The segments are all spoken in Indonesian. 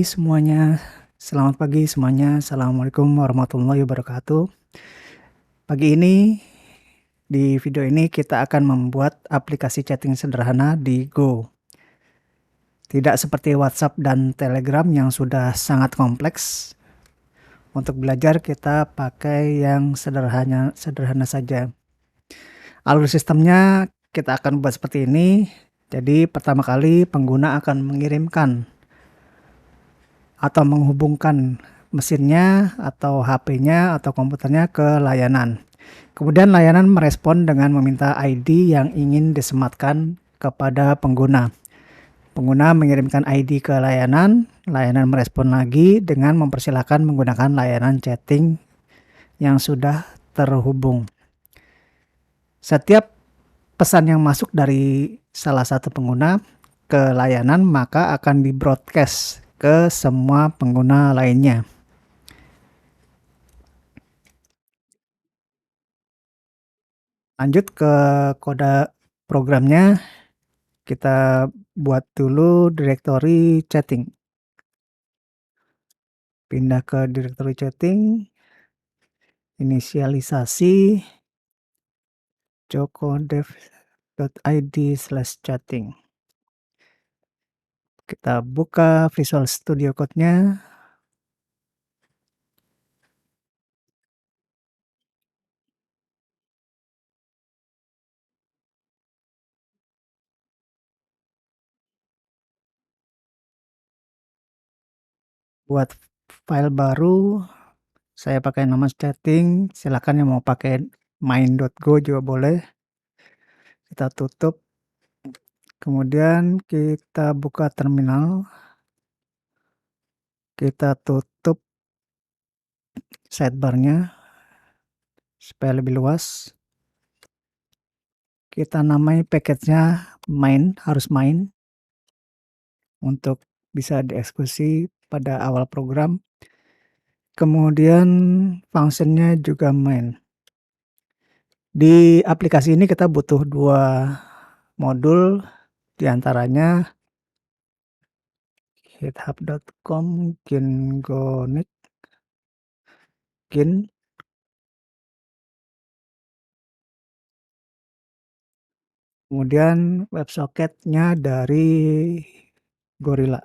Semuanya, selamat pagi semuanya. Assalamualaikum warahmatullahi wabarakatuh. Pagi ini, di video ini kita akan membuat aplikasi chatting sederhana di Go. Tidak seperti WhatsApp dan Telegram yang sudah sangat kompleks. Untuk belajar kita pakai yang sederhana saja. Alur sistemnya kita akan buat seperti ini. Jadi pertama kali pengguna akan mengirimkan atau menghubungkan mesinnya atau HP-nya atau komputernya ke layanan. Kemudian layanan merespon dengan meminta ID yang ingin disematkan kepada pengguna. Pengguna mengirimkan ID ke layanan, layanan merespon lagi dengan mempersilahkan menggunakan layanan chatting yang sudah terhubung. Setiap pesan yang masuk dari salah satu pengguna ke layanan maka akan di-broadcast ke semua pengguna lainnya. Lanjut ke kode programnya, kita buat dulu direktori chatting. Pindah ke direktori chatting, inisialisasi jokodev.id/chatting. Kita buka Visual Studio Code-nya. Buat file baru, saya pakai nama chatting. Silakan yang mau pakai main.go juga boleh. Kita tutup. Kemudian kita buka terminal. Kita tutup sidebar-nya supaya lebih luas. Kita namai package-nya main, harus main untuk bisa dieksekusi pada awal program. Kemudian function-nya juga main. Di aplikasi ini kita butuh dua modul, diantaranya github.com gingonit gin, kemudian WebSocket-nya dari Gorilla.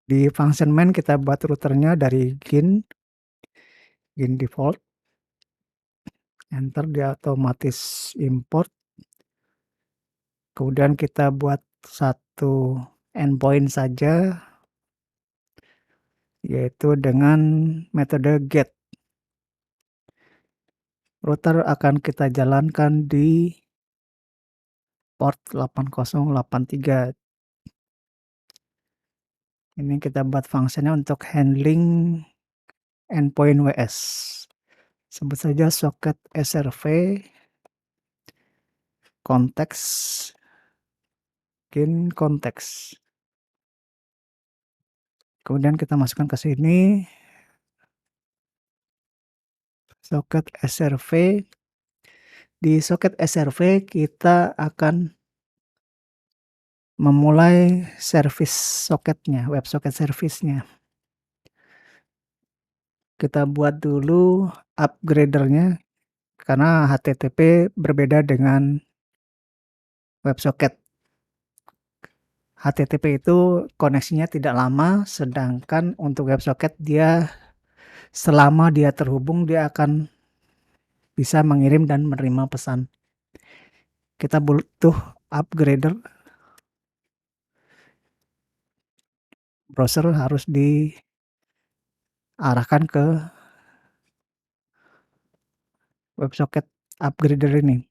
Di function main kita buat routernya dari gin default, enter, dia otomatis import. Kemudian kita buat satu endpoint saja, yaitu dengan metode get. Router akan kita jalankan di port 8083. Ini kita buat fungsinya untuk handling endpoint WS. Sebut saja socket srv konteks gin konteks. Kemudian kita masukkan ke sini socket srv. Di socket srv kita akan memulai service socketnya, WebSocket service-nya. Kita buat dulu upgrader-nya karena HTTP berbeda dengan WebSocket. HTTP itu koneksinya tidak lama, sedangkan untuk WebSocket dia selama dia terhubung dia akan bisa mengirim dan menerima pesan. Kita butuh upgrader. Browser harus diarahkan ke WebSocket upgrader ini.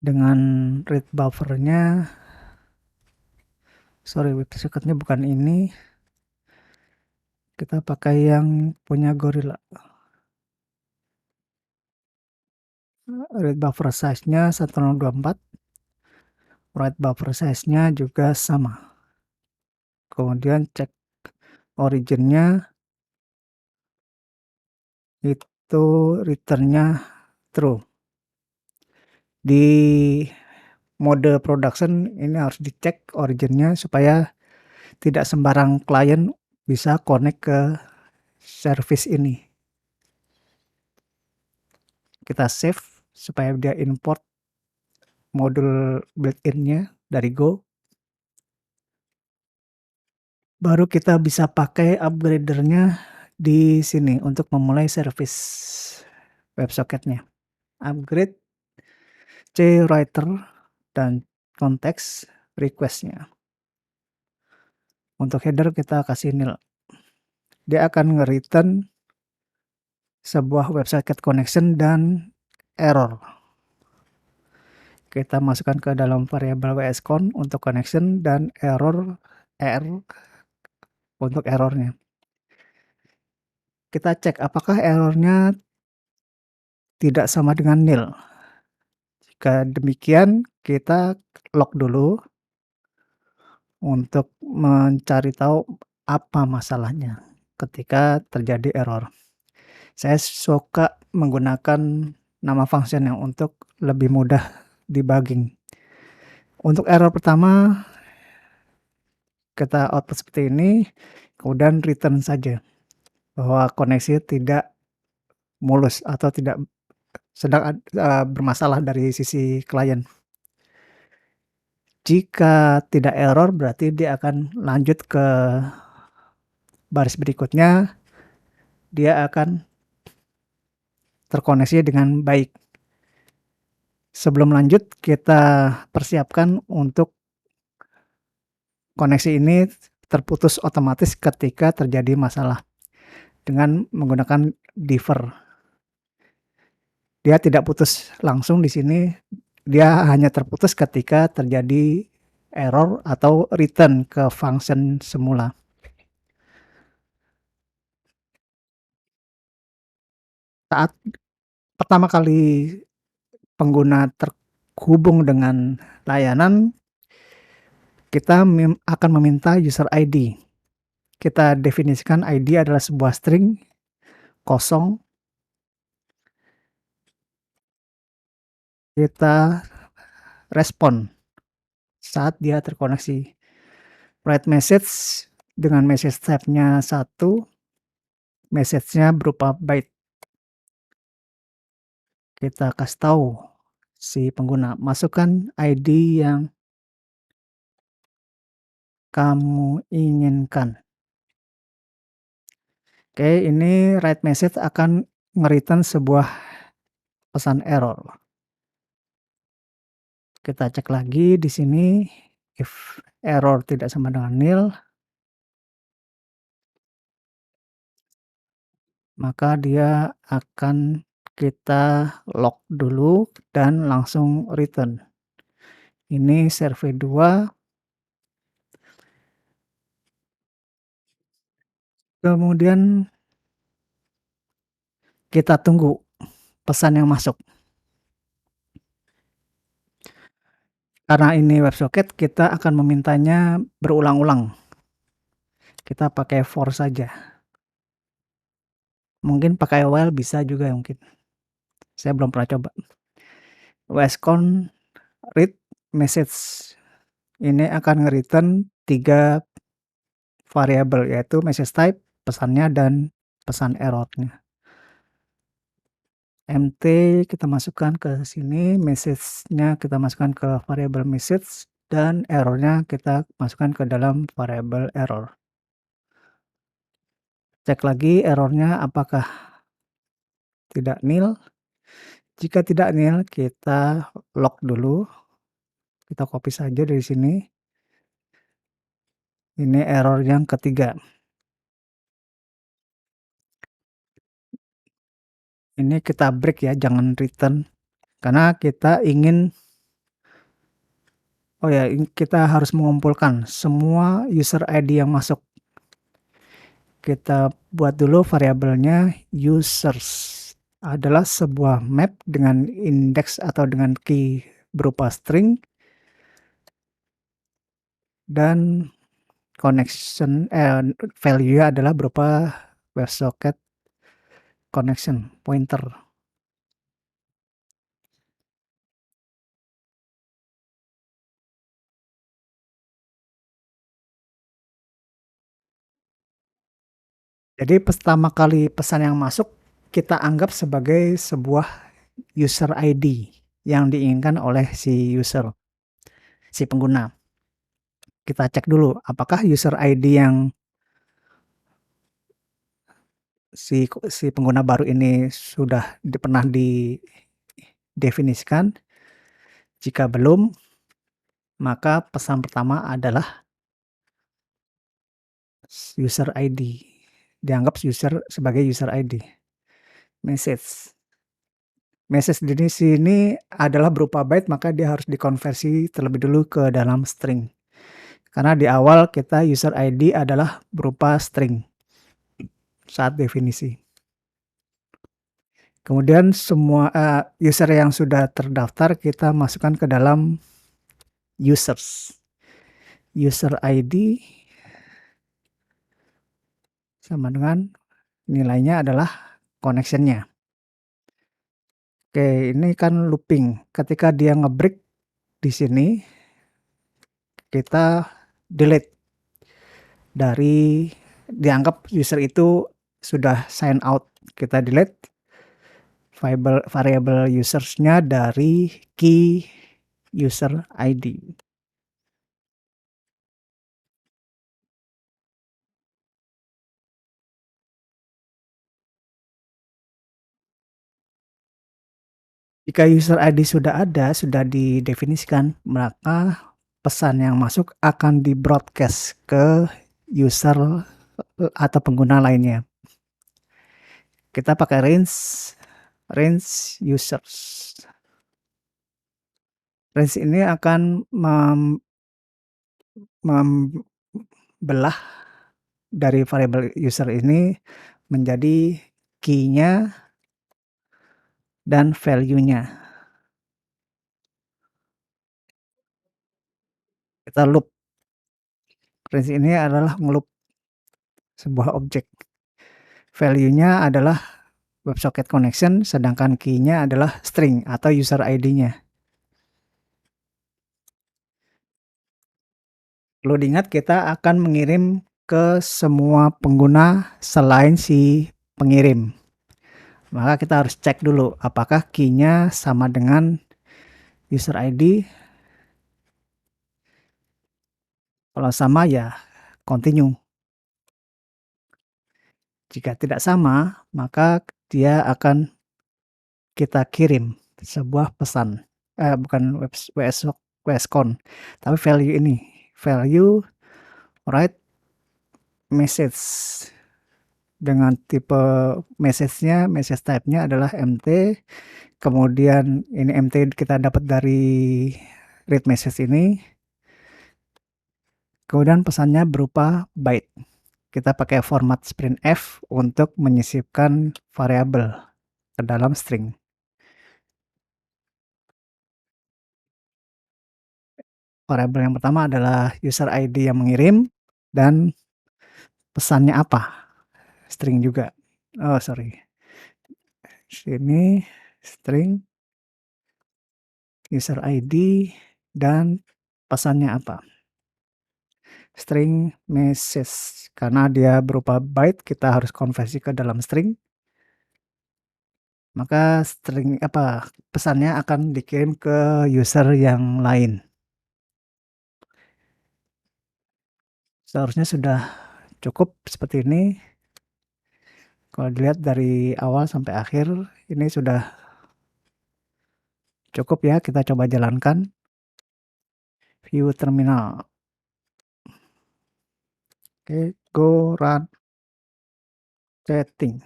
Dengan read buffer-nya, sorry, WebSocket-nya bukan ini. Kita pakai yang punya Gorilla. Read buffer size-nya 1024. Write buffer size-nya juga sama. Kemudian cek origin-nya. itu returnnya true. Di mode production ini harus dicek originnya supaya tidak sembarang klien bisa connect ke service ini. Kita save supaya dia import modul built-in-nya dari Go. Baru kita bisa pakai upgrader-nya di sini untuk memulai service WebSocket-nya. Upgrade CWriter dan konteks request-nya. Untuk header kita kasih nil. Dia akan nge-return sebuah WebSocket connection dan error. Kita masukkan ke dalam variabel wscon untuk connection dan error untuk errornya. Kita cek apakah errornya tidak sama dengan nil. Jika demikian, kita log dulu untuk mencari tahu apa masalahnya ketika terjadi error. Saya suka menggunakan nama function yang untuk lebih mudah debugging. Untuk error pertama, kita output seperti ini, kemudian return saja bahwa koneksi tidak mulus atau tidak sedang bermasalah dari sisi klien. Jika tidak error, berarti dia akan lanjut ke baris berikutnya. Dia akan terkoneksi dengan baik. Sebelum lanjut, kita persiapkan untuk koneksi ini terputus otomatis ketika terjadi masalah dengan menggunakan diver. Dia tidak putus langsung di sini, dia hanya terputus ketika terjadi error atau return ke function semula. Saat pertama kali pengguna terhubung dengan layanan, kita akan meminta user ID. Kita definisikan ID adalah sebuah string kosong. Kita respon saat dia terkoneksi. Write message dengan message type-nya 1, message-nya berupa byte. Kita kasih tahu si pengguna, masukkan ID yang kamu inginkan. Oke, ini write message akan nge-return sebuah pesan error. Kita cek lagi di sini, if error tidak sama dengan nil, maka dia akan kita log dulu dan langsung return. Ini survei 2. Kemudian kita tunggu pesan yang masuk. Karena ini WebSocket, kita akan memintanya berulang-ulang. Kita pakai for saja. Mungkin pakai while bisa juga mungkin. Saya belum pernah coba. wscon read message. Ini akan nge-return 3 variabel, yaitu message type, pesannya, dan pesan errornya. mt kita masukkan ke sini, message-nya kita masukkan ke variabel message, dan errornya kita masukkan ke dalam variabel error. Cek lagi errornya apakah tidak nil. Jika tidak nil, kita log dulu. Kita copy saja dari sini. Ini error yang ketiga. Ini kita break ya, jangan return. Karena kita ingin, kita harus mengumpulkan semua user ID yang masuk. Kita buat dulu variabelnya users. Adalah sebuah map dengan index atau dengan key berupa string. Dan connection value adalah berupa WebSocket connection pointer. Jadi pertama kali pesan yang masuk kita anggap sebagai sebuah user ID yang diinginkan oleh si user, si pengguna. Kita cek dulu apakah user ID yang si pengguna baru ini sudah pernah didefinisikan. Jika belum, maka pesan pertama adalah user ID. Dianggap sebagai user ID. Message. Message di sini adalah berupa byte, maka dia harus dikonversi terlebih dulu ke dalam string. Karena di awal kita user ID adalah berupa string saat definisi. Kemudian semua user yang sudah terdaftar kita masukkan ke dalam users. User ID sama dengan nilainya adalah connection-nya. Oke, ini kan looping. Ketika dia ngebreak di sini, kita delete dari dianggap user itu sudah sign out. Kita delete variable users-nya dari key user ID. Jika user ID sudah ada, sudah didefinisikan, maka pesan yang masuk akan di-broadcast ke user atau pengguna lainnya. Kita pakai range users. Range ini akan membelah dari variable user ini menjadi key-nya dan value-nya. Kita loop. Range ini adalah ngeloop sebuah objek. Value-nya adalah WebSocket connection, sedangkan key-nya adalah string atau user ID-nya. Perlu diingat kita akan mengirim ke semua pengguna selain si pengirim. Maka kita harus cek dulu apakah key-nya sama dengan user ID. Kalau sama ya continue. Jika tidak sama, maka dia akan kita kirim sebuah pesan. Bukan WSCon, tapi value ini. Value write message. Dengan tipe message-nya, message type-nya adalah MT. Kemudian ini MT kita dapat dari read message ini. Kemudian pesannya berupa byte. Kita pakai format sprintf untuk menyisipkan variabel ke dalam string. Variabel yang pertama adalah user ID yang mengirim dan pesannya apa. String juga. Oh, sorry. Sini string user ID dan pesannya apa. String message. Karena dia berupa byte, kita harus konversi ke dalam string. Maka pesannya akan dikirim ke user yang lain. Seharusnya sudah cukup seperti ini. Kalau dilihat dari awal sampai akhir, ini sudah cukup ya. Kita coba jalankan. View terminal. Oke, go run setting.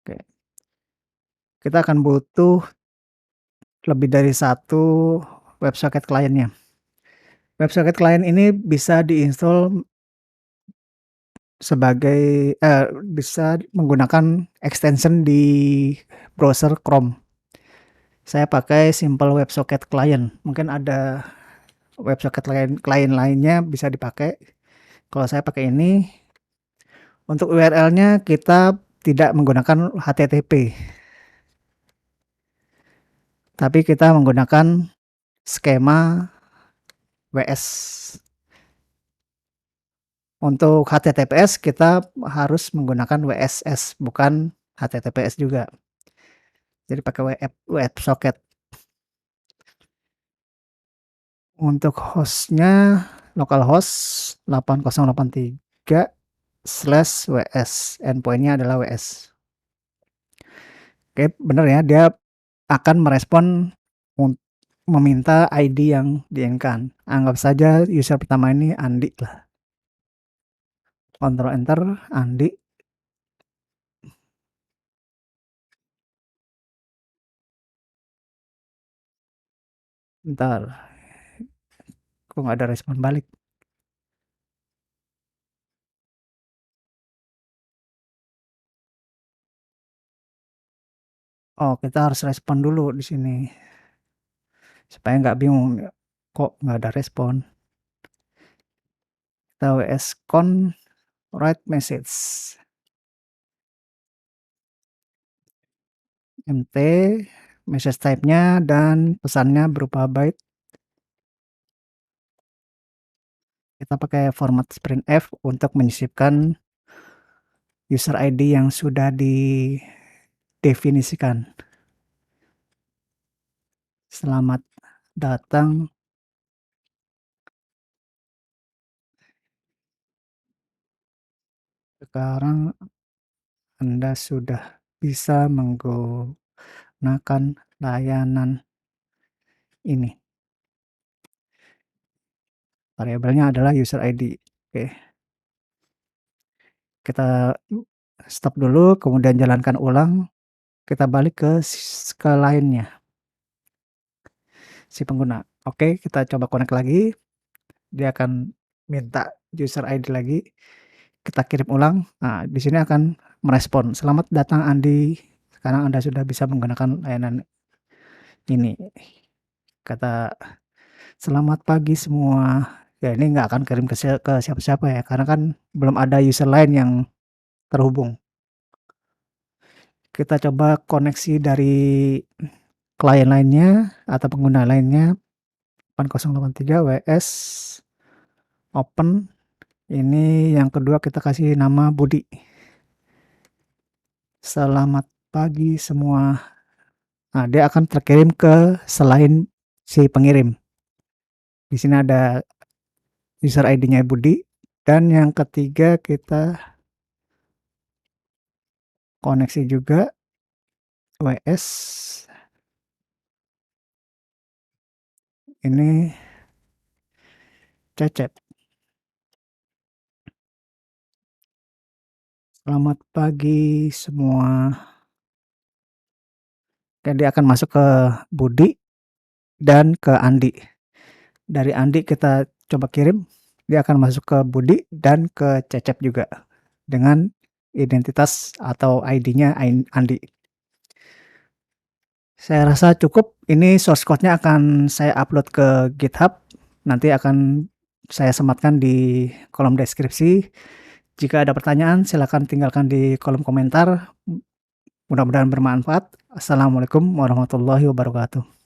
Oke. Kita akan butuh lebih dari satu WebSocket client-nya. WebSocket client ini bisa diinstal sebagai bisa menggunakan extension di browser Chrome. Saya pakai Simple WebSocket Client. Mungkin ada WebSocket client lainnya bisa dipakai. Kalau saya pakai ini, untuk URL-nya kita tidak menggunakan HTTP, tapi kita menggunakan skema WS. Untuk HTTPS kita harus menggunakan WSS, bukan HTTPS juga. Jadi pakai WebSocket. Untuk hostnya localhost 8083/WS, endpointnya adalah WS. Oke, bener ya, dia akan merespon meminta ID yang diinginkan. Anggap saja user pertama ini Andi lah. Ctrl enter, Andi. Bentar, kok nggak ada respon balik? Oh, kita harus respon dulu di sini supaya nggak bingung kok nggak ada respon. Kita WS con write message mt, message type-nya dan pesannya berupa byte. Kita pakai format printf untuk menyisipkan user ID yang sudah didefinisikan. Selamat datang sekarang Anda sudah bisa menggunakan layanan ini. Variabelnya adalah user ID. Oke. Kita stop dulu, kemudian jalankan ulang. Kita balik ke lainnya, si pengguna. Oke, kita coba connect lagi. Dia akan minta user ID lagi. Kita kirim ulang. Nah, di sini akan merespon. Selamat datang Andi. Sekarang Anda sudah bisa menggunakan layanan ini. Kata selamat pagi semua. Ya, ini nggak akan kirim ke siapa-siapa ya, karena kan belum ada user lain yang terhubung. Kita coba koneksi dari klien lainnya atau pengguna lainnya. 8083 WS open. Ini yang kedua kita kasih nama Budi. Selamat pagi semua. Nah, dia akan terkirim ke selain si pengirim. Di sini ada user ID-nya Budi. Dan yang ketiga kita koneksi juga WS. Ini Cecep. Selamat pagi semua. Dan dia akan masuk ke Budi dan ke Andi. Dari Andi kita coba kirim, dia akan masuk ke Budi dan ke Cecep juga dengan identitas atau ID-nya Andi. Saya rasa cukup. Ini source code-nya akan saya upload ke GitHub. Nanti akan saya sematkan di kolom deskripsi. Jika ada pertanyaan, silakan tinggalkan di kolom komentar. Mudah-mudahan bermanfaat. Assalamualaikum warahmatullahi wabarakatuh.